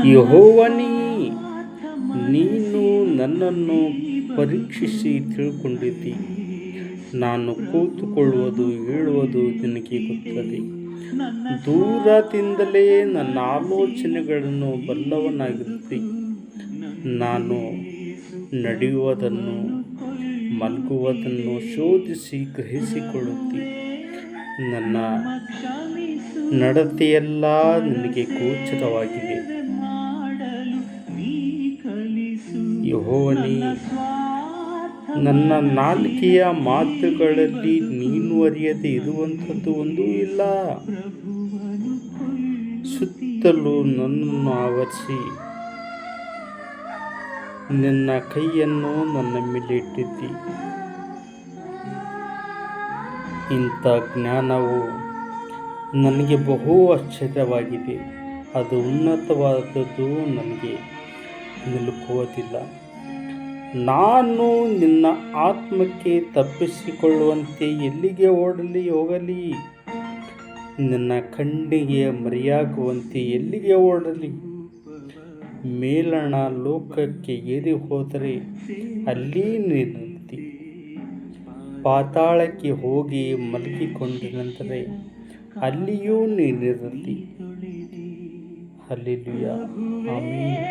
ಯೆಹೋವನೇ, ನೀನು ನನ್ನನ್ನು ಪರೀಕ್ಷಿಸಿ ತಿಳ್ಕೊಂಡಿದ್ದಿ. ನಾನು ಕೂತುಕೊಳ್ಳುವುದು ಏಳುವುದು ನಿನಗೆ ಗೊತ್ತದೆ. ದೂರದಿಂದಲೇ ನನ್ನ ಆಲೋಚನೆಗಳನ್ನು ಬಲ್ಲವನಾಗಿದ್ದಿ. ನಾನು ನಡೆಯುವುದನ್ನು ಮಲಗುವುದನ್ನು ಶೋಧಿಸಿ ಗ್ರಹಿಸಿಕೊಳ್ಳುತ್ತಿ. ನನ್ನ ನಡತೆಯೆಲ್ಲ ನಿನಗೆ ಗೋಚರವಾಗಿದೆ. ಯೆಹೋವನೇ, ನನ್ನ ನಾಲಿಗೆಯ ಮಾತುಗಳಲ್ಲಿ ನೀನು ಅರಿಯದೆ ಇರುವಂಥದ್ದು ಒಂದೂ ಇಲ್ಲ. ಸುತ್ತಲೂ ನನ್ನನ್ನು ಆವರಿಸಿ ನಿನ್ನ ಕೈಯನ್ನು ನನ್ನ ಮೇಲೆ ಇಟ್ಟಿದ್ದಿ. ಇಂಥ ಜ್ಞಾನವು ನನಗೆ ಬಹು ಆಶ್ಚರ್ಯವಾಗಿದೆ. ಅದು ಉನ್ನತವಾದದ್ದು, ನನಗೆ ನಿಲುಕುವುದಿಲ್ಲ. ನಾನು ನಿನ್ನ ಆತ್ಮಕ್ಕೆ ತಪ್ಪಿಸಿಕೊಳ್ಳುವಂತೆ ಎಲ್ಲಿಗೆ ಹೋಗಲಿ? ನಿನ್ನ ಕಣ್ಣಿಗೆ ಮರೆಯಾಗುವಂತೆ ಎಲ್ಲಿಗೆ ಓಡಲಿ? ಮೇಲಣ ಲೋಕಕ್ಕೆ ಏರಿ ಹೋದರೆ ಅಲ್ಲಿ ನೀನಿರುತ್ತಿ. ಪಾತಾಳಕ್ಕೆ ಹೋಗಿ ಮಲಗಿಕೊಂಡನೆಂದರೆ ಅಲ್ಲಿಯೂ ನೀನಿರುತ್ತಿ. Hallelujah, amen.